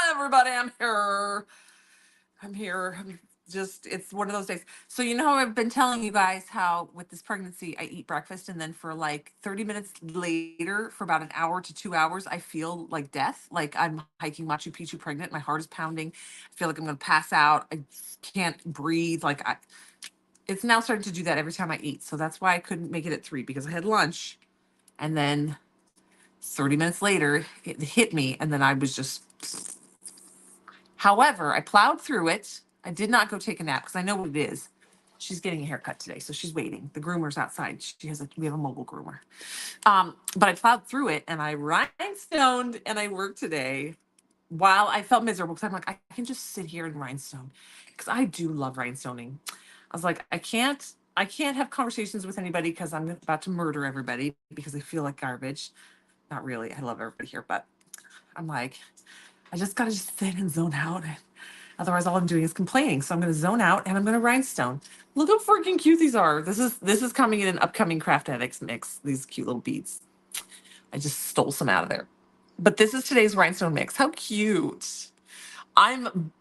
Everybody, I'm here. It's one of those days. So, you know how I've been telling you guys how with this pregnancy, I eat breakfast and then for like 30 minutes later, for about an hour to 2 hours, I feel like death. Like I'm hiking Machu Picchu pregnant. My heart is pounding. I feel like I'm going to pass out. I can't breathe. It's now starting to do that every time I eat. So that's why I couldn't make it at 3 because I had lunch. And then 30 minutes later, it hit me. And then I was just, however, I plowed through it. I did not go take a nap because I know what it is. She's getting a haircut today, so she's waiting. The groomer's outside. We have a mobile groomer. But I plowed through it and I rhinestoned and I worked today while I felt miserable because I'm like, I can just sit here and rhinestone because I do love rhinestoning. I was like, I can't have conversations with anybody because I'm about to murder everybody because I feel like garbage. Not really. I love everybody here, but I'm like, I just gotta just sit and zone out. Otherwise, all I'm doing is complaining. So I'm gonna zone out and I'm gonna rhinestone. Look how freaking cute these are. This is coming in an upcoming Craft Addicts mix. These cute little beads. I just stole some out of there. But this is today's rhinestone mix. How cute. I'm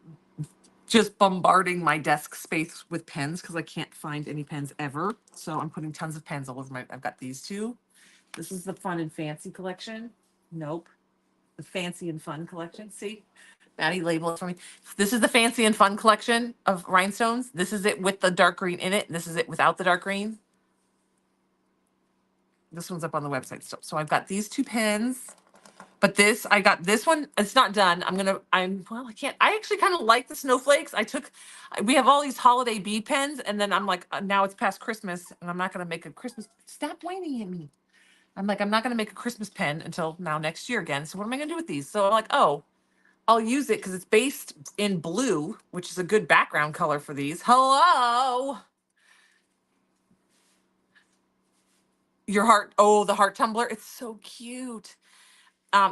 just bombarding my desk space with pens because I can't find any pens ever. So I'm putting tons of pens all over I've got these two. This is the Fun and Fancy collection. Nope. The Fancy and Fun collection. See? Maddie, label it for me. This is the Fancy and Fun collection of rhinestones. This is it with the dark green in it. This is it without the dark green. This one's up on the website still. So I've got these two pens. But I got this one. It's not done. I can't. I actually kind of like the snowflakes. We have all these holiday bead pens, and then I'm like, now it's past Christmas, and I'm not going to make a Christmas. Stop whining at me. I'm like, I'm not going to make a Christmas pen until now next year again. So what am I going to do with these? So I'm like, oh, I'll use it because it's based in blue, which is a good background color for these. Hello. Your heart. Oh, the heart tumbler. It's so cute.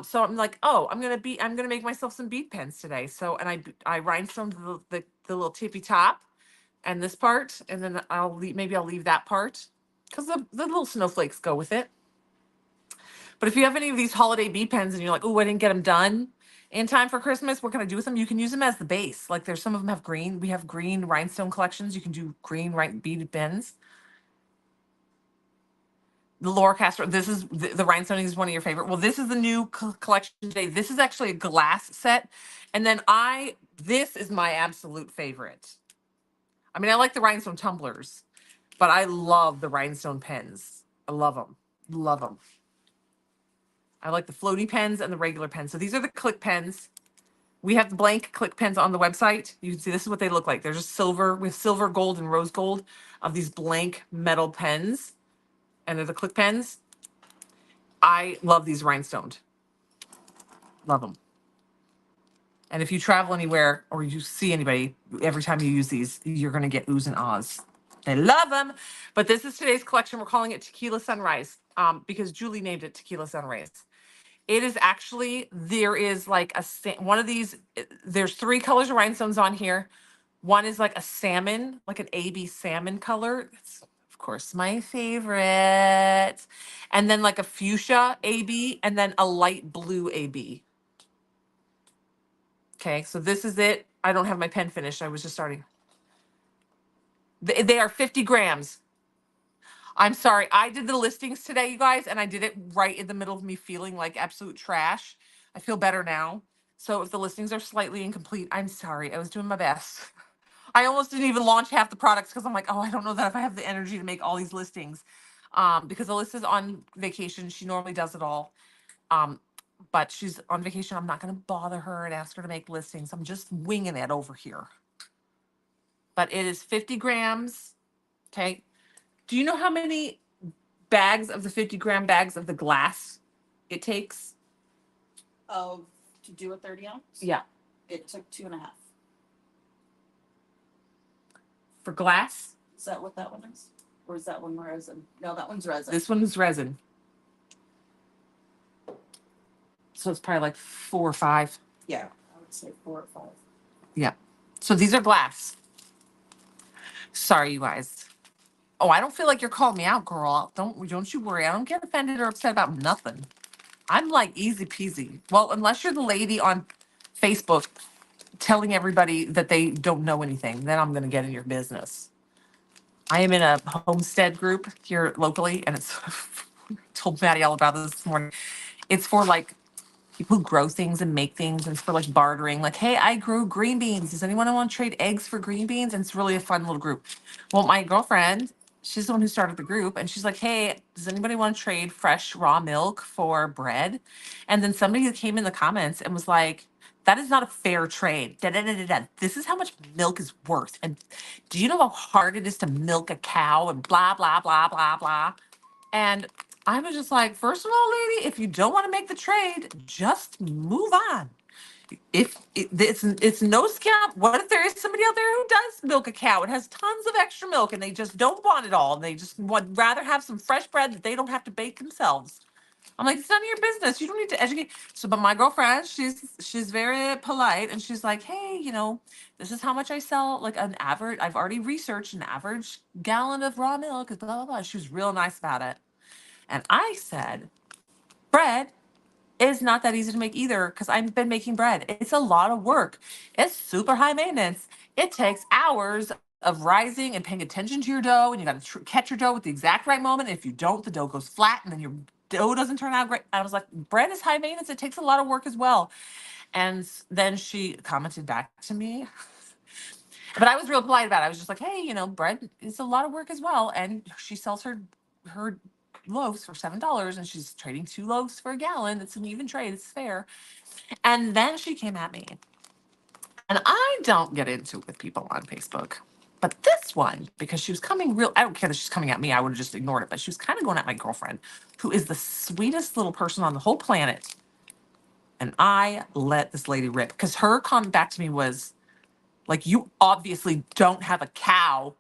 So I'm like, oh, I'm gonna make myself some bead pens today. So, and I rhinestone the little tippy top and this part, and then maybe I'll leave that part because the little snowflakes go with it. But if you have any of these holiday bead pens and you're like, oh, I didn't get them done in time for Christmas, what can I do with them? You can use them as the base. Like some of them have green. We have green rhinestone collections. You can do green beaded pens. The Laura Castro, this is the rhinestoning is one of your favorite. Well, this is the new collection today. This is actually a glass set. And then this is my absolute favorite. I mean, I like the rhinestone tumblers, but I love the rhinestone pens. I love them. Love them. I like the floaty pens and the regular pens. So these are the click pens. We have the blank click pens on the website. You can see this is what they look like. They're just silver with silver, gold, and rose gold of these blank metal pens. And they're the click pens. I love these rhinestoned. Love them. And if you travel anywhere or you see anybody, every time you use these, you're going to get oohs and ahs. I love them. But this is today's collection. We're calling it Tequila Sunrise because Julie named it Tequila Sunrise. It is actually, there is like one of these, there's 3 colors of rhinestones on here. One is like a salmon, like an AB salmon color. It's, of course, my favorite. And then like a fuchsia AB and then a light blue AB. Okay, so this is it. I don't have my pen finished. I was just starting. They are 50 grams. I'm sorry. I did the listings today, you guys, and I did it right in the middle of me feeling like absolute trash. I feel better now. So if the listings are slightly incomplete, I'm sorry. I was doing my best. I almost didn't even launch half the products because I'm like, oh, I don't know that if I have the energy to make all these listings. Because Alyssa's on vacation. She normally does it all. But she's on vacation. I'm not going to bother her and ask her to make listings. I'm just winging it over here. But it is 50 grams. Okay. Do you know how many bags of the 50-gram bags of the glass it takes? To do a 30 ounce? Yeah. It took 2.5. For glass? Is that what that one is? Or is that one resin? No, that one's resin. This one's resin. So it's probably like 4 or 5. Yeah, I would say 4 or 5. Yeah. So these are glass. Sorry, you guys. Oh, I don't feel like you're calling me out, girl. Don't you worry. I don't get offended or upset about nothing. I'm like easy peasy. Well, unless you're the lady on Facebook telling everybody that they don't know anything, then I'm going to get in your business. I am in a homestead group here locally, and it's told Maddie all about this morning. It's for like people who grow things and make things, and it's for like bartering. Like, hey, I grew green beans. Does anyone want to trade eggs for green beans? And it's really a fun little group. Well, my girlfriend, she's the one who started the group, and she's like, hey, does anybody want to trade fresh raw milk for bread? And then somebody came in the comments and was like, that is not a fair trade. Da, da, da, da, da. This is how much milk is worth. And do you know how hard it is to milk a cow and blah, blah, blah, blah, blah. And I was just like, first of all, lady, if you don't want to make the trade, just move on. If it's no scam, what if there is somebody out there who does milk a cow? It has tons of extra milk and they just don't want it all. And they just would rather have some fresh bread that they don't have to bake themselves. I'm like, it's none of your business. You don't need to educate. So, but my girlfriend, she's very polite, and she's like, hey, this is how much I sell. Like an average, I've already researched an average gallon of raw milk is blah blah blah. She was real nice about it, and I said, bread is not that easy to make either because I've been making bread. It's a lot of work. It's super high maintenance. It takes hours of rising and paying attention to your dough, and you got to catch your dough at the exact right moment. If you don't, the dough goes flat, and then your dough doesn't turn out great. I was like, bread is high maintenance. It takes a lot of work as well. And then she commented back to me, but I was real polite about it. I was just like, hey, bread is a lot of work as well. And she sells her loaves for $7, and she's trading 2 loaves for a gallon. It's an even trade. It's fair. And then she came at me. And I don't get into it with people on Facebook. But this one, because she was coming I don't care that she's coming at me. I would have just ignored it. But she was kind of going at my girlfriend, who is the sweetest little person on the whole planet. And I let this lady rip because her comment back to me was like, you obviously don't have a cow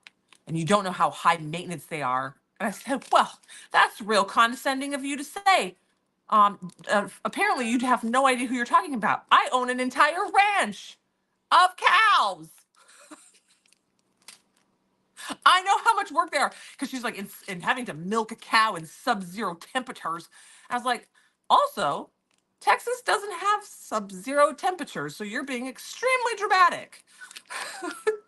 and you don't know how high maintenance they are. And I said, well, that's real condescending of you to say. Apparently you'd have no idea who you're talking about. I own an entire ranch of cows. I know how much work they are. Because she's like, in having to milk a cow in sub-zero temperatures. I was like, also, Texas doesn't have sub-zero temperatures, so you're being extremely dramatic.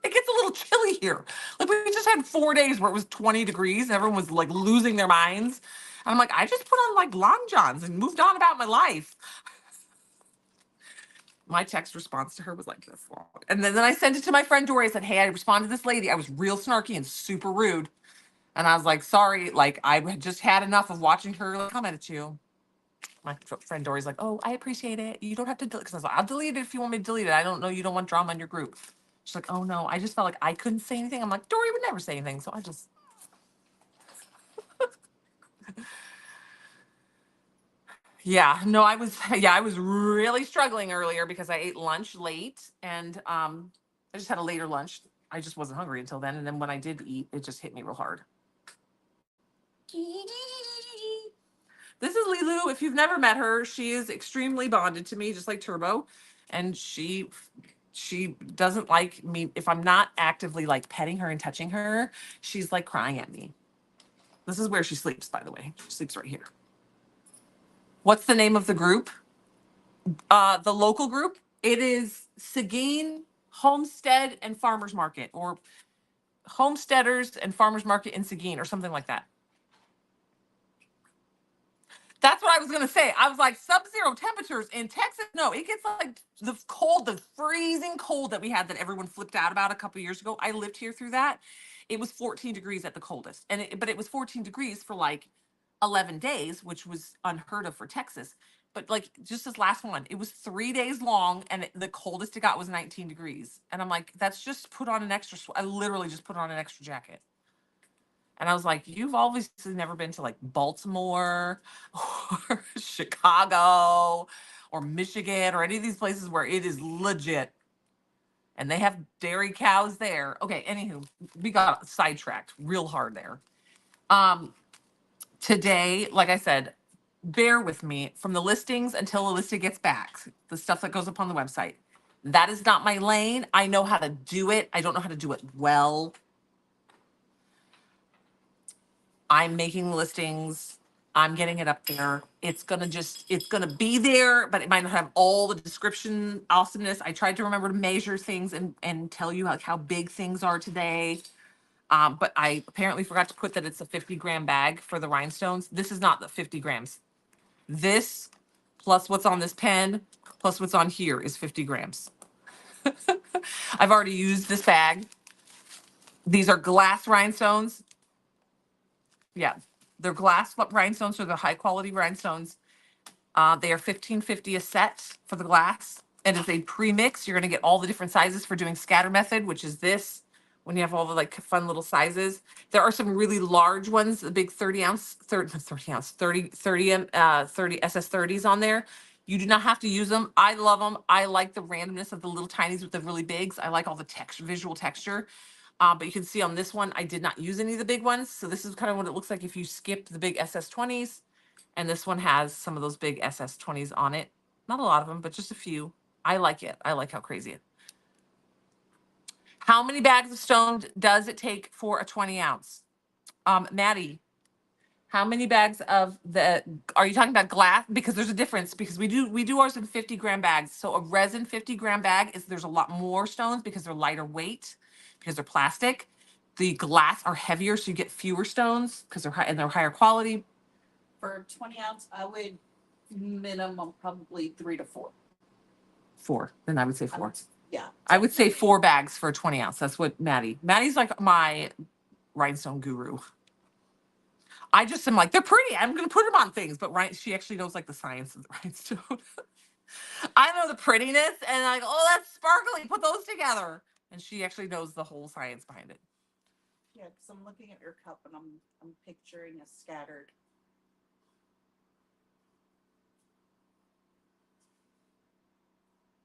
It gets a little chilly here. Like, we just had 4 days where it was 20 degrees and everyone was like losing their minds. And I'm like, I just put on like long johns and moved on about my life. My text response to her was like this long. And then I sent it to my friend Dory. I said, hey, I responded to this lady. I was real snarky and super rude. And I was like, sorry, like I had just had enough of watching her like, comment at you. My friend Dory's like, oh, I appreciate it. You don't have to delete, because I was like, I'll delete it if you want me to delete it. I don't know. You don't want drama in your group. She's like, oh no, I just felt like I couldn't say anything. I'm like, Dory would never say anything. So I just, yeah, no, I was really struggling earlier because I ate lunch late, and I just had a later lunch. I just wasn't hungry until then. And then when I did eat, it just hit me real hard. This is Lilu. If you've never met her, she is extremely bonded to me, just like Turbo. And she doesn't like me if I'm not actively like petting her and touching her. She's like crying at me. This is where she sleeps, by the way. She sleeps right here. What's the name of the group? The local group? It is Seguin Homestead and Farmers Market, or Homesteaders and Farmers Market in Seguin, or something like that. That's what I was gonna say. I was like, sub-zero temperatures in Texas. No, it gets like the freezing cold that we had that everyone flipped out about a couple years ago. I lived here through that. It was 14 degrees at the coldest, but it was 14 degrees for like 11 days, which was unheard of for Texas. But like just this last one, it was 3 days long, and the coldest it got was 19 degrees. And I'm like, that's just put on an extra. I literally just put on an extra jacket. And I was like, you've obviously never been to like Baltimore or Chicago or Michigan or any of these places where it is legit. And they have dairy cows there. Okay, anywho, we got sidetracked real hard there. Today, like I said, bear with me from the listings until the listing gets back, the stuff that goes up on the website. That is not my lane. I know how to do it. I don't know how to do it well. I'm making listings. I'm getting it up there. It's gonna be there, but it might not have all the description awesomeness. I tried to remember to measure things and tell you like how big things are today. But I apparently forgot to put that it's a 50-gram bag for the rhinestones. This is not the 50 grams. This plus what's on this pen plus what's on here is 50 grams. I've already used this bag. These are glass rhinestones. Yeah, they're glass rhinestones, so they're high quality rhinestones. They are $15.50 a set for the glass. And it's a pre-mix. You're going to get all the different sizes for doing scatter method, which is this, when you have all the like fun little sizes. There are some really large ones, the big 30 ounce, 30 SS30s on there. You do not have to use them. I love them. I like the randomness of the little tinies with the really bigs. I like all the texture, visual texture. But you can see on this one, I did not use any of the big ones. So this is kind of what it looks like if you skip the big SS20s. And this one has some of those big SS20s on it. Not a lot of them, but just a few. I like it. I like how crazy it. How many bags of stone does it take for a 20 ounce? Maddie, how many bags of are you talking about glass? Because there's a difference, because we do ours in 50-gram bags. So a resin 50-gram bag there's a lot more stones because they're lighter weight, because they're plastic. The glass are heavier, so you get fewer stones because they're high and they're higher quality. For 20 ounce, I would minimum probably 3 to 4. 4. Then I would say 4. Yeah. I would say 4 bags for a 20 ounce. That's what Maddie's like my rhinestone guru. I just am like, they're pretty. I'm going to put them on things. But she actually knows like the science of the rhinestone. I know the prettiness and like, oh, that's sparkly. Put those together. And she actually knows the whole science behind it. Yeah, because I'm looking at your cup and I'm picturing a scattered.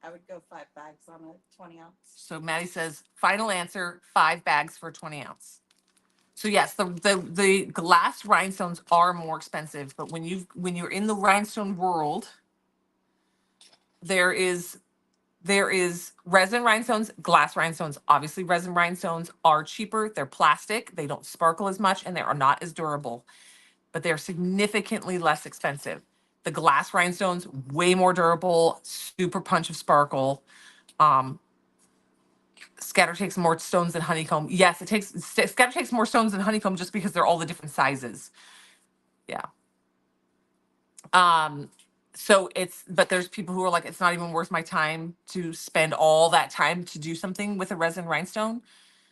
I would go 5 bags on a 20 ounce. So Maddie says, final answer, 5 bags for a 20 ounce. So yes, the glass rhinestones are more expensive, but when you're in the rhinestone world, there is resin rhinestones, glass rhinestones. Obviously, resin rhinestones are cheaper. They're plastic. They don't sparkle as much, and they are not as durable, but they're significantly less expensive. The glass rhinestones, way more durable, super punch of sparkle. Scatter takes more stones than honeycomb. Yes, Scatter takes more stones than honeycomb just because they're all the different sizes. Yeah. So but there's people who are like, it's not even worth my time to spend all that time to do something with a resin rhinestone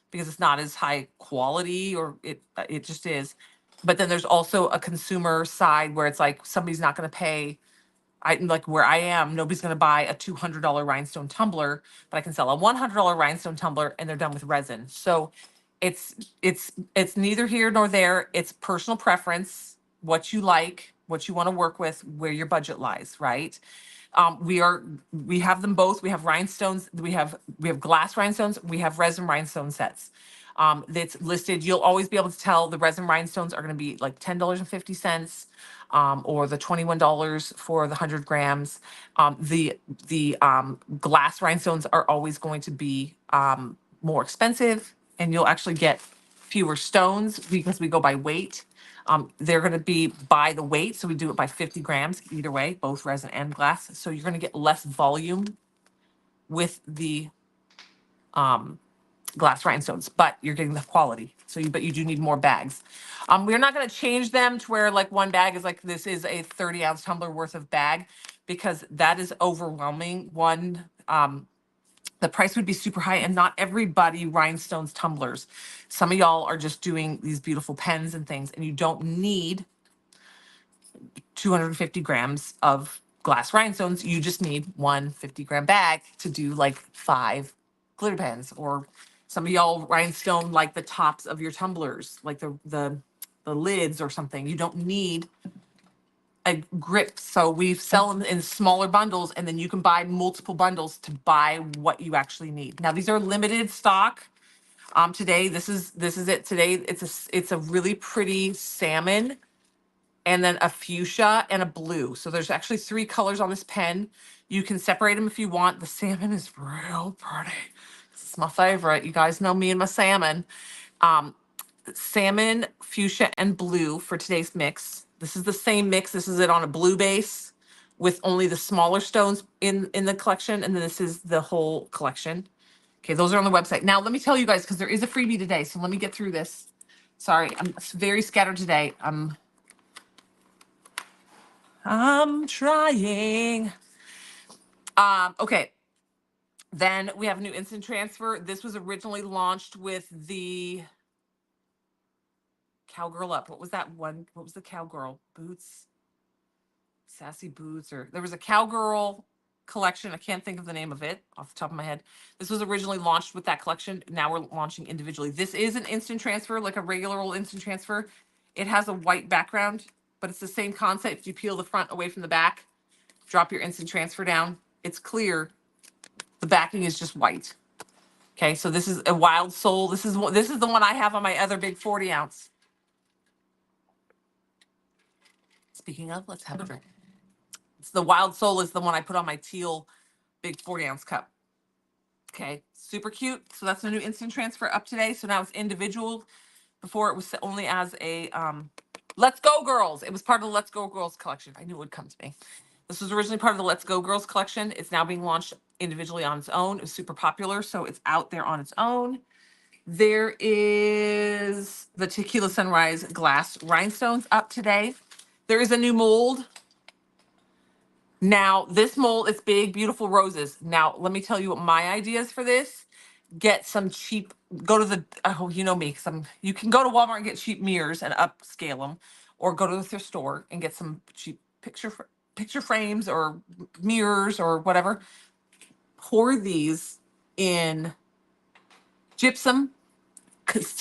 because it's not as high quality, or it just is. But then there's also a consumer side where it's like somebody's not going to pay. Like where I am, nobody's going to buy a $200 rhinestone tumbler, but I can sell a $100 rhinestone tumbler and they're done with resin. So it's neither here nor there. It's personal preference, what you like, what you want to work with, where your budget lies, right? We have them both. We have rhinestones. We have glass rhinestones. We have resin rhinestone sets. That's listed. You'll always be able to tell the resin rhinestones are going to be like $10.50, or the $21 for the 100 grams. The glass rhinestones are always going to be more expensive, and you'll actually get fewer stones because we go by weight. They're going to be by the weight, so we do it by 50 grams either way, both resin and glass. So you're going to get less volume with the glass rhinestones, but you're getting the quality. But you do need more bags. We're not going to change them to where like one bag is like, this is a 30-ounce tumbler worth of bag, because that is overwhelming. The price would be super high, and not everybody rhinestones tumblers. Some of y'all are just doing these beautiful pens and things, and you don't need 250 grams of glass rhinestones. You just need one 50-gram bag to do like 5 glitter pens, or some of y'all rhinestone like the tops of your tumblers, like the lids or something. You don't need a grip. So we sell them in smaller bundles, and then you can buy multiple bundles to buy what you actually need. Now, these are limited stock. Today, this is it. Today, it's a really pretty salmon, and then a fuchsia and a blue. So there's actually 3 colors on this pen. You can separate them if you want. The salmon is real pretty. This is my favorite. You guys know me and my salmon. Salmon, fuchsia, and blue for today's mix. This is the same mix. This is it on a blue base with only the smaller stones in the collection. And then this is the whole collection. Okay, those are on the website. Now, let me tell you guys, because there is a freebie today. So let me get through this. Sorry, I'm very scattered today. I'm trying. Okay. Then we have a new instant transfer. This was originally launched with the Cowgirl Up. What was that one? What was the Cowgirl? Boots? Sassy Boots, or there was a Cowgirl collection. I can't think of the name of it off the top of my head. This was originally launched with that collection. Now we're launching individually. This is an instant transfer, like a regular old instant transfer. It has a white background, but it's the same concept. You peel the front away from the back, drop your instant transfer down. It's clear. The backing is just white. Okay, so this is a Wild Soul. This is the one I have on my other big 40 ounce. Speaking of, let's have a drink. It's the Wild Soul is the one I put on my teal big 40 ounce cup. Okay, super cute. So that's a new instant transfer up today. So now it's individual. Before it was only as a Let's Go Girls. It was part of the Let's Go Girls collection. I knew it would come to me. This was originally part of the Let's Go Girls collection. It's now being launched individually on its own. It was super popular, so it's out there on its own. There is the Tequila Sunrise glass rhinestones up today. There is a new mold. Now, this mold is big, beautiful roses. Now, let me tell you what my idea is for this. Get some cheap, go to the, oh, you know me, you can go to Walmart and get cheap mirrors and upscale them, or go to the thrift store and get some cheap picture frames or mirrors or whatever. Pour these in gypsum,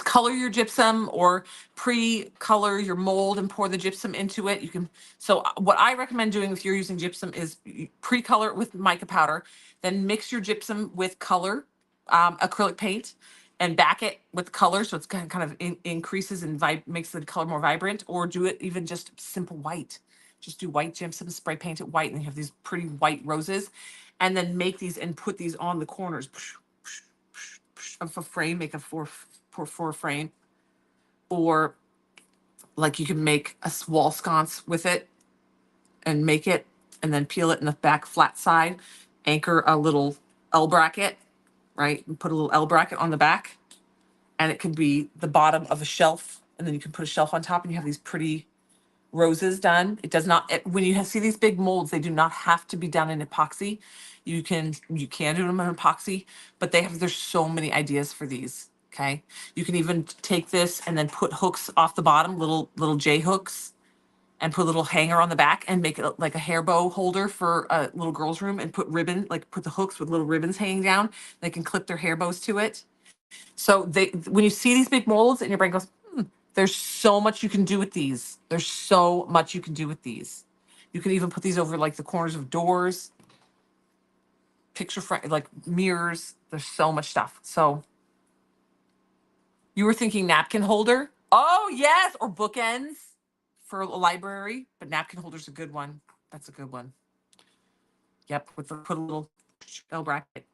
color your gypsum or pre-color your mold and pour the gypsum into it. You can, so what I recommend doing if you're using gypsum is pre-color it with mica powder, then mix your gypsum with color, acrylic paint, and back it with color so it's kind of increases and makes the color more vibrant, or do it even just simple white. Just do white gypsum, spray paint it white, and you have these pretty white roses. And then make these and put these on the corners of a frame, make a four frame, or like you can make a wall sconce with it and make it, and then peel it in the back flat side, anchor a little L bracket, right? And put a little L bracket on the back, and it could be the bottom of a shelf, and then you can put a shelf on top, and you have these pretty roses done. It does not, when you see these big molds, they do not have to be done in epoxy. You can do them in epoxy, but there's so many ideas for these. Okay. You can even take this and then put hooks off the bottom, little J hooks, and put a little hanger on the back and make it like a hair bow holder for a little girl's room, and put put the hooks with little ribbons hanging down. They can clip their hair bows to it. So when you see these big molds and your brain goes, there's so much you can do with these. There's so much you can do with these. You can even put these over like the corners of doors, picture frame, like mirrors. There's so much stuff. So you were thinking napkin holder? Oh yes, or bookends for a library. But napkin holder's a good one. That's a good one. Yep, put a little L bracket.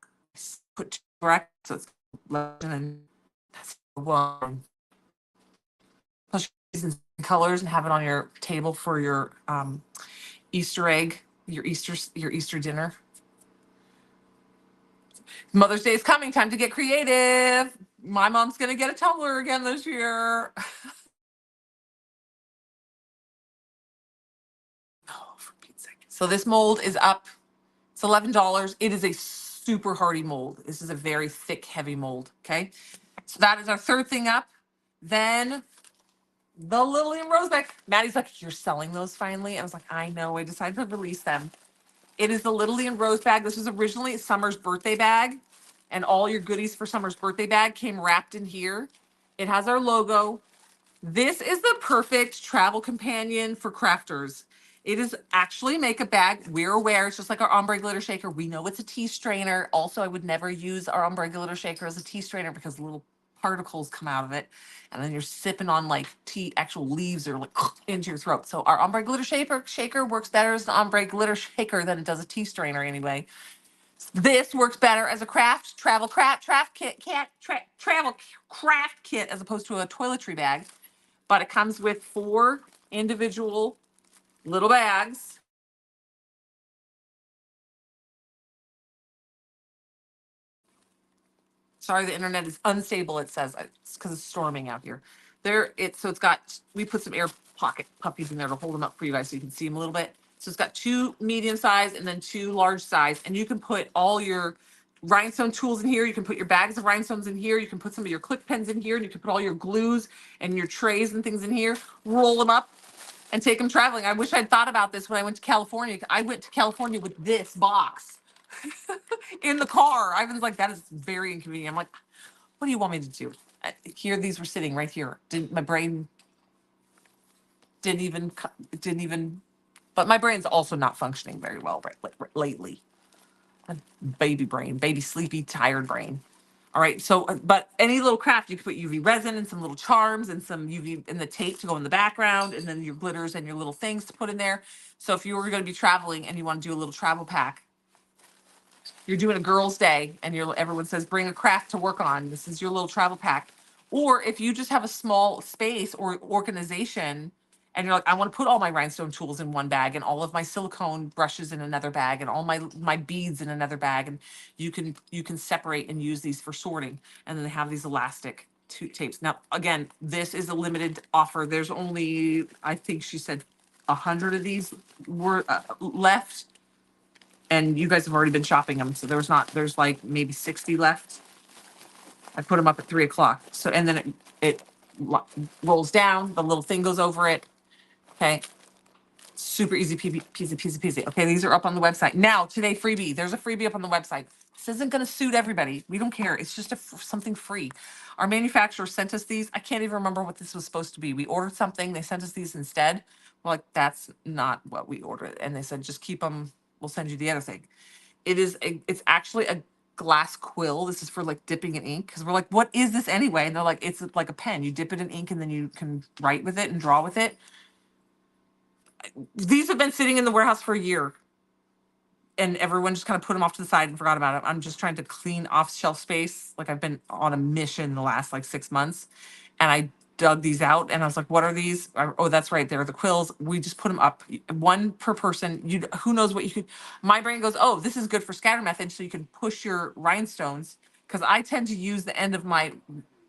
Put two brackets so it's and that's one. Plus in colors and have it on your table for your Easter egg, your Easter dinner. Mother's Day is coming. Time to get creative. My mom's gonna get a tumbler again this year. Oh, for Pete's sake. So this mold is up. It's $11. It is a super hardy mold. This is a very thick, heavy mold. Okay. So that is our third thing up. Then the Lillian Roseback. Maddie's like, you're selling those finally? I was like, I know. I decided to release them. It is the Lillian Rose bag. This was originally Summer's birthday bag, and all your goodies for Summer's birthday bag came wrapped in here. It has our logo. This is the perfect travel companion for crafters. It is actually makeup bag. We're aware it's just like our ombre glitter shaker. We know it's a tea strainer. Also, I would never use our ombre glitter shaker as a tea strainer because little particles come out of it, and then you're sipping on like tea, actual leaves or like into your throat. So our ombre glitter shaker works better as an ombre glitter shaker than it does a tea strainer anyway. This works better as a travel craft kit as opposed to a toiletry bag. But it comes with 4 individual little bags. Sorry, the internet is unstable. It says it's because it's storming out here. So it's got, we put some air pocket puppies in there to hold them up for you guys so you can see them a little bit. So it's got 2 medium size and then 2 large size, and you can put all your rhinestone tools in here. You can put your bags of rhinestones in here. You can put some of your click pens in here, and you can put all your glues and your trays and things in here. Roll them up and take them traveling. I wish I'd thought about this when I went to California. I went to California with this box in the car. Ivan's like, that is very inconvenient. I'm like, what do you want me to do? Here, these were sitting right here. My brain didn't even, but my brain's also not functioning very well lately. Baby brain, baby sleepy, tired brain. All right, so, but any little craft, you can put UV resin and some little charms and some UV and the tape to go in the background, and then your glitters and your little things to put in there. So if you were going to be traveling and you want to do a little travel pack, you're doing a girls' day and everyone says bring a craft to work on. This is your little travel pack. Or if you just have a small space or organization and you're like, I want to put all my rhinestone tools in one bag and all of my silicone brushes in another bag and all my beads in another bag, and you can separate and use these for sorting. And then they have these elastic tapes. Now, again, this is a limited offer. There's only, I think she said 100 of these were left. And you guys have already been shopping them, so there's like maybe 60 left. I put them up at 3:00. So, and then it rolls down, the little thing goes over it. Okay. Super easy peasy. Okay, these are up on the website. Now, today, freebie. There's a freebie up on the website. This isn't going to suit everybody. We don't care. It's just something free. Our manufacturer sent us these. I can't even remember what this was supposed to be. We ordered something. They sent us these instead. We're like, that's not what we ordered. And they said, just keep them. We'll send you the other thing. It's actually a glass quill. This is for like dipping in ink. Because we're like, what is this anyway? And they're like, it's like a pen. You dip it in ink and then you can write with it and draw with it. These have been sitting in the warehouse for a year. And everyone just kind of put them off to the side and forgot about it. I'm just trying to clean off shelf space. Like I've been on a mission the last like 6 months. And I dug these out and I was like, what are these? Oh, that's right. They're the quills. We just put them up, one per person. Who knows what you could, my brain goes, oh, this is good for scatter method. So you can push your rhinestones. Cause I tend to use the end of my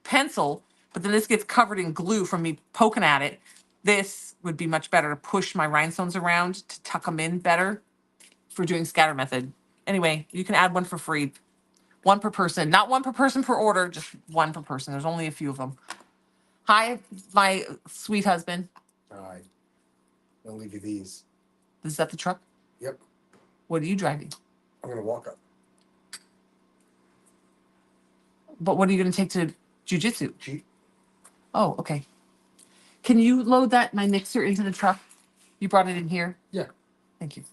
pencil, but then this gets covered in glue from me poking at it. This would be much better to push my rhinestones around to tuck them in better for doing scatter method. Anyway, you can add one for free. One per person, not one per person per order, just one per person. There's only a few of them. Hi, my sweet husband. Alright. I'll leave you these. Is that the truck? Yep. What are you driving? I'm gonna walk up. But what are you going to take to jujitsu? Jeep. Oh, okay. Can you load my mixer into the truck? You brought it in here? Yeah. Thank you.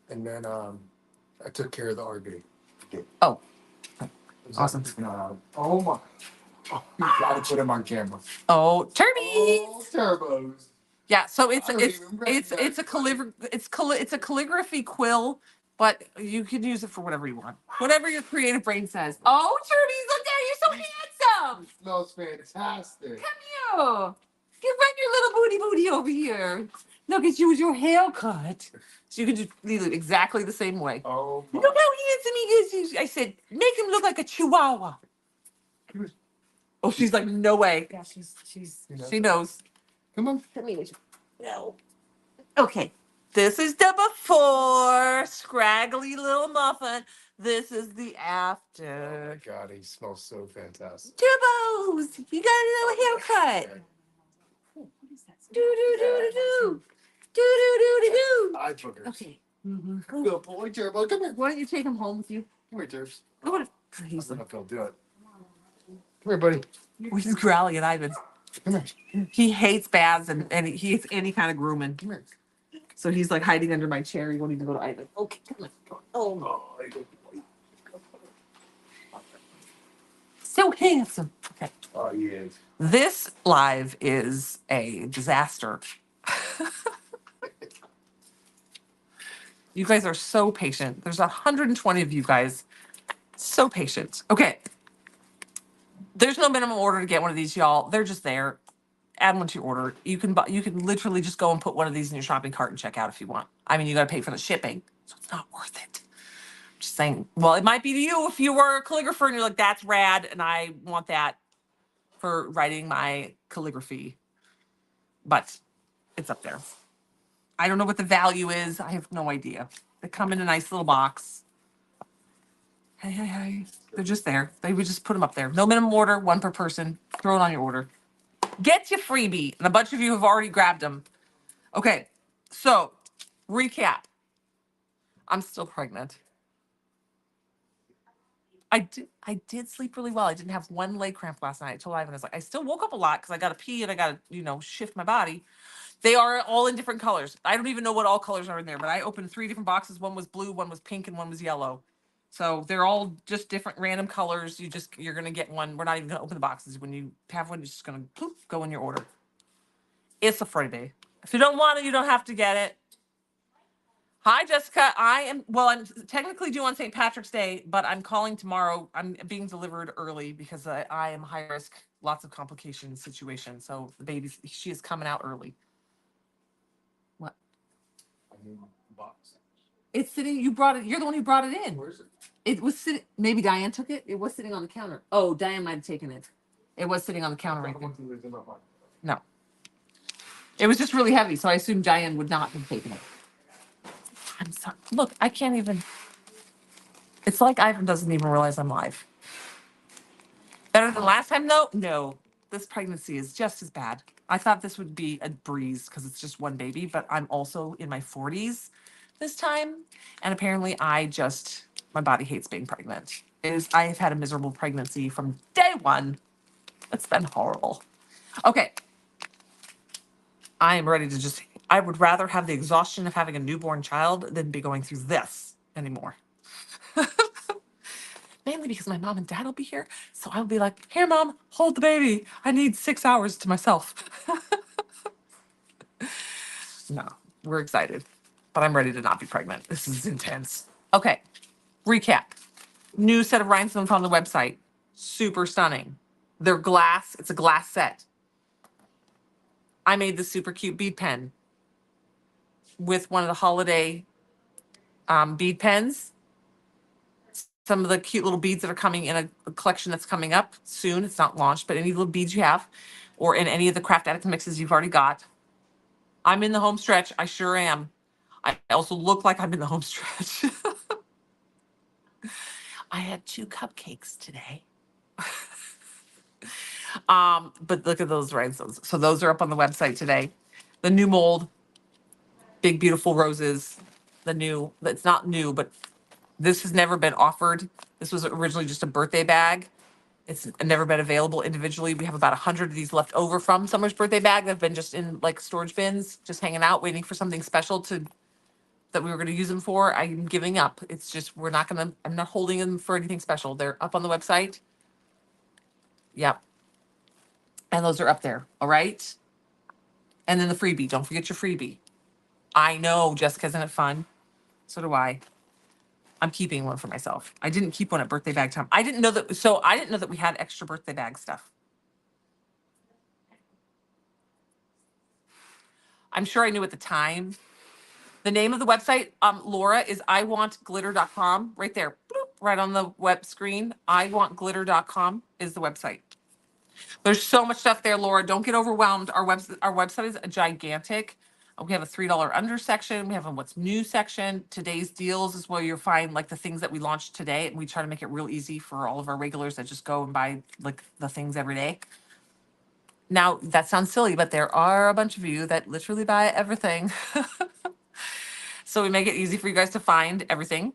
And then I took care of the RV. Oh, awesome. Oh my. Oh, you gotta put him on camera. Oh, turbines. Oh, turbos. Yeah, so it's a calligraphy quill, but you can use it for whatever you want. Whatever your creative brain says. Oh, turbines, look there, you're so handsome. It smells fantastic. Come here. You run your little booty over here. Look at you with your haircut. So you can just leave it exactly the same way. Oh my. Look how handsome he is. I said, make him look like a chihuahua. Oh, she's like, no way. Yeah, she knows. Come on. Come here. No. Okay. This is the before, scraggly little muffin. This is the Oh after. my god, he smells so fantastic. Turbos, you got a little haircut. Do do do do do. Do do do do do. Eye boogers. Okay. Good boy, Turbo. Come here. Why don't you take him home with you? Come here, Turbs. Go on. I don't know if he'll do it. Come here, buddy. He's growling at Ivan. Come here. He hates baths and he hates any kind of grooming. Come here. So he's like hiding under my chair. He won't even go to Ivan. Okay, come on. Oh, good boy. so handsome. Okay. Oh, he is. This live is a disaster. You guys are so patient. There's 120 of you guys. So patient. Okay. There's no minimum order to get one of these, y'all. They're just there. add one to your order. You can literally just go and put one of these in your shopping cart and check out if you want. I mean, you got to pay for the shipping, so it's not worth it. Just saying. Well, it might be to you if you were a calligrapher and you're like, that's rad, and I want that for writing my calligraphy. But it's up there. I don't know what the value is. I have no idea. They come in a nice little box. Hey, hey, hey. They're just there. They would just put them up there. No minimum order, one per person. Throw it on your order. Get your freebie. And a bunch of you have already grabbed them. Okay, so recap. I'm still pregnant. I did sleep really well. I didn't have one leg cramp last night. I told Ivan, I was like, I still woke up a lot because I got to pee and I got to, shift my body. They are all in different colors. I don't even know what all colors are in there, but I opened 3 different boxes. One was blue, one was pink, and one was yellow. So they're all just different random colors. You're going to get one. We're not even going to open the boxes. When you have one, it's just going to go in your order. It's a Friday. If you don't want it, you don't have to get it. Hi, Jessica. I'm technically due on St. Patrick's Day, but I'm calling tomorrow. I'm being delivered early because I am high risk, lots of complications situation. So the she is coming out early. What? I need the box. It's sitting, you brought it, you're the one who brought it in. Where is it? It was sitting, maybe Diane took it? It was sitting on the counter. Oh, Diane might have taken it. It was sitting on the counter right there. No. It was just really heavy, so I assumed Diane would not have taken it. I'm sorry. Look, I can't even. It's like Ivan doesn't even realize I'm live. Better than last time, though? No. This pregnancy is just as bad. I thought this would be a breeze because it's just one baby, but I'm also in my 40s this time. And apparently my body hates being pregnant. I have had a miserable pregnancy from day one. It's been horrible. Okay. I am ready to I would rather have the exhaustion of having a newborn child than be going through this anymore. Mainly because my mom and dad will be here. So I'll be like, here, mom, hold the baby. I need 6 hours to myself. No, we're excited. But I'm ready to not be pregnant. This is intense. Okay, recap. New set of rhinestones on the website. Super stunning. They're glass. It's a glass set. I made this super cute bead pen with one of the holiday bead pens. Some of the cute little beads that are coming in a collection that's coming up soon. It's not launched, but any little beads you have, or in any of the Craft Addict mixes you've already got. I'm in the home stretch. I sure am. I also look like I'm in the home stretch. I had 2 cupcakes today. But look at those rhinestones. So those are up on the website today. The new mold, big beautiful roses. It's not new, but this has never been offered. This was originally just a birthday bag. It's never been available individually. We have about 100 of these left over from Summer's birthday bag that have been just in like storage bins, just hanging out, waiting for something special that we were going to use them for. I'm giving up. It's just, I'm not holding them for anything special. They're up on the website. Yep. And those are up there. All right. And then the freebie. Don't forget your freebie. I know, Jessica, isn't it fun? So do I. I'm keeping one for myself. I didn't keep one at birthday bag time. I didn't know that we had extra birthday bag stuff. I'm sure I knew at the time. The name of the website, Laura, is iwantglitter.com. Right there. Bloop, right on the web screen. iwantglitter.com is the website. There's so much stuff there, Laura. Don't get overwhelmed. Our website is gigantic. We have a $3 under section. We have a what's new section. Today's deals is where you'll find like the things that we launched today. And we try to make it real easy for all of our regulars that just go and buy like the things every day. Now, that sounds silly, but there are a bunch of you that literally buy everything. So we make it easy for you guys to find everything.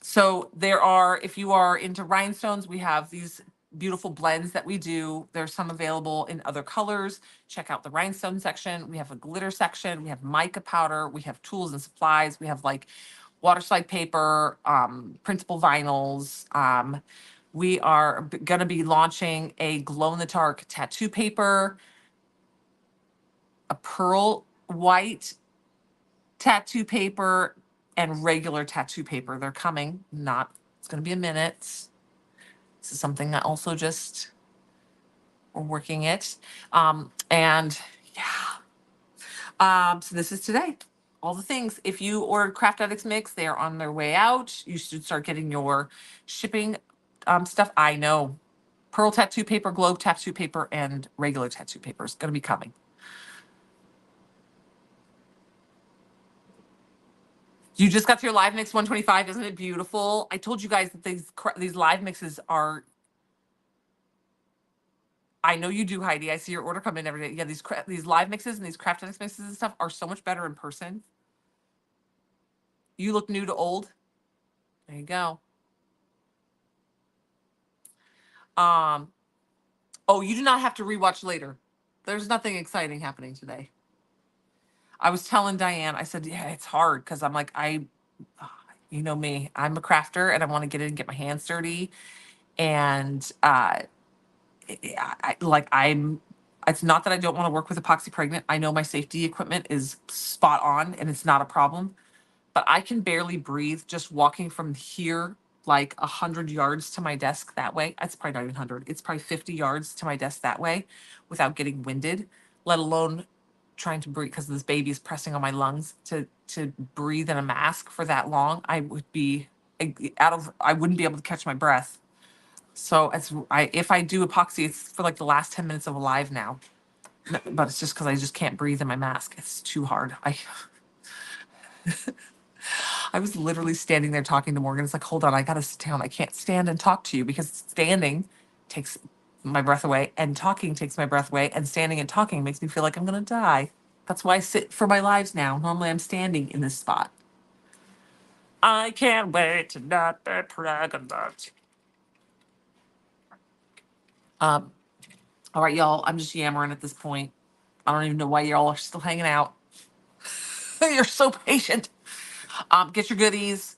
So if you are into rhinestones, we have these beautiful blends that we do. There's some available in other colors. Check out the rhinestone section. We have a glitter section. We have mica powder. We have tools and supplies. We have like water slide paper, printable vinyls. We are going to be launching a glow-in-the-dark tattoo paper, a pearl white tattoo paper, and regular tattoo paper. They're coming. It's going to be a minute. This is something that also just We're working it. And yeah. So this is today. All the things. If you ordered Craft Addicts Mix, they are on their way out. You should start getting your shipping stuff. I know. Pearl tattoo paper, globe tattoo paper, and regular tattoo paper is going to be coming. You just got to your live mix 125. Isn't it beautiful? I told you guys that these live mixes are. I know you do, Heidi. I see your order come in every day. Yeah, these live mixes and these Craft Addicts mixes and stuff are so much better in person. You look new to old. There you go. Oh, you do not have to rewatch later. There's nothing exciting happening today. I was telling Diane, I said, yeah, it's hard because I'm like, you know me, I'm a crafter and I want to get in and get my hands dirty. And it's not that I don't want to work with epoxy pregnant. I know my safety equipment is spot on and it's not a problem, but I can barely breathe just walking from here like 100 yards to my desk that way. It's probably not even 100. It's probably 50 yards to my desk that way without getting winded, let alone trying to breathe because this baby is pressing on my lungs to breathe in a mask for that long. I would be I wouldn't be able to catch my breath. So if I do epoxy, it's for like the last 10 minutes of Alive now. But it's just because I just can't breathe in my mask. It's too hard. I was literally standing there talking to Morgan. It's like, hold on, I gotta sit down. I can't stand and talk to you because standing takes my breath away and talking takes my breath away and standing and talking makes me feel like I'm gonna die. That's why I sit for my lives now. Normally I'm standing in this spot. I can't wait to not be pregnant. Um, all right, y'all. I'm just yammering at this point. I don't even know why y'all are still hanging out. You're so patient. Get your goodies.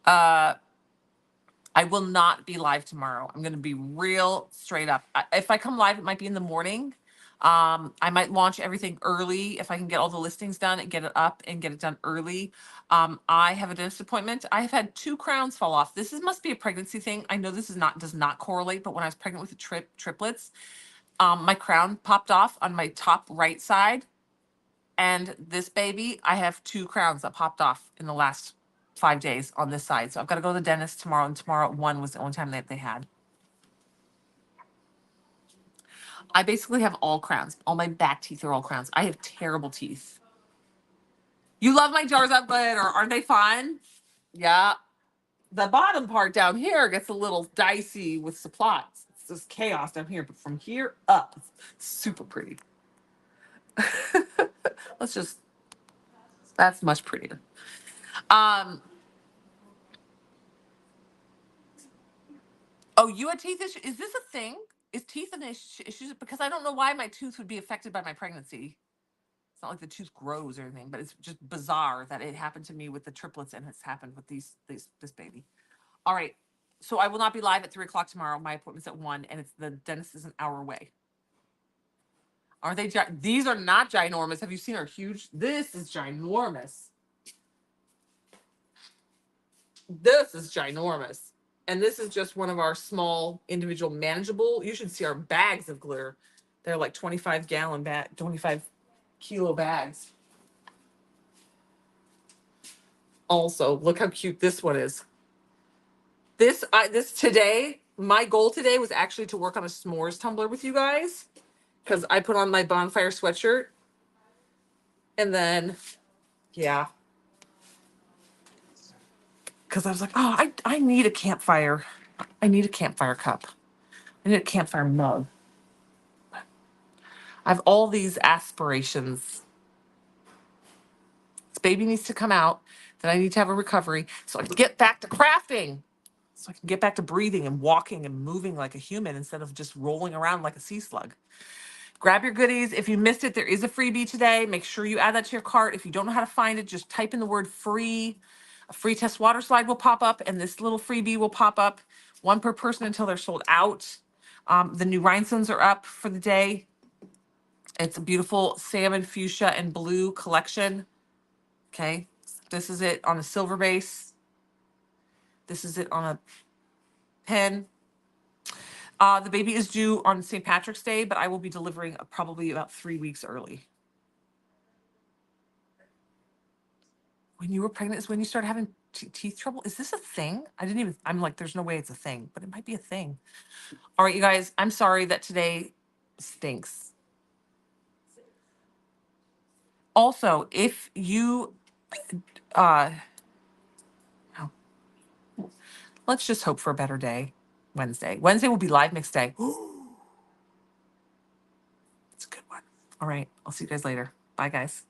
I will not be live tomorrow. I'm going to be real straight up. If I come live, it might be in the morning. I might launch everything early if I can get all the listings done and get it up and get it done early. I have a dentist appointment. I have had 2 crowns fall off. Must be a pregnancy thing. I know this does not correlate, but when I was pregnant with the triplets, my crown popped off on my top right side. And this baby, I have 2 crowns that popped off in the last 5 days on this side. So I've got to go to the dentist tomorrow. And tomorrow at 1 was the only time that they had. I basically have all crowns. All my back teeth are all crowns. I have terrible teeth. You love my jars of glitter. Aren't they fun? Yeah. The bottom part down here gets a little dicey with supplies. It's just chaos down here. But from here up, it's super pretty. That's much prettier. Oh, you had teeth issues? Is this a thing? Is teeth an issue? Because I don't know why my tooth would be affected by my pregnancy. It's not like the tooth grows or anything, but it's just bizarre that it happened to me with the triplets and it's happened with this baby. All right. So I will not be live at 3:00 tomorrow. My appointment's at 1 and the dentist is an hour away. Aren't they? These are not ginormous. Have you seen our huge? This is ginormous. This is ginormous. And this is just one of our small individual manageable. You should see our bags of glitter. They're like 25 kilo bags. Also, look how cute this one is. This today, my goal today was actually to work on a s'mores tumbler with you guys because I put on my bonfire sweatshirt. And then, yeah. Because I was like, oh, I need a campfire. I need a campfire cup. I need a campfire mug. I have all these aspirations. This baby needs to come out. Then I need to have a recovery so I can get back to crafting. So I can get back to breathing and walking and moving like a human instead of just rolling around like a sea slug. Grab your goodies. If you missed it, there is a freebie today. Make sure you add that to your cart. If you don't know how to find it, just type in the word free. A free test water slide will pop up and this little freebie will pop up. 1 per person until they're sold out. The new rhinestones are up for the day. It's a beautiful salmon, fuchsia, and blue collection. Okay. This is it on a silver base. This is it on a pen. The baby is due on St. Patrick's Day, but I will be delivering probably about 3 weeks early. When you were pregnant is when you started having teeth trouble? Is this a thing? I'm like, there's no way it's a thing, but it might be a thing. All right, you guys, I'm sorry that today stinks. Also, if you, uh, oh, let's just hope for a better day. Wednesday. Wednesday will be live mix day. It's a good one. All right, I'll see you guys later. Bye, guys.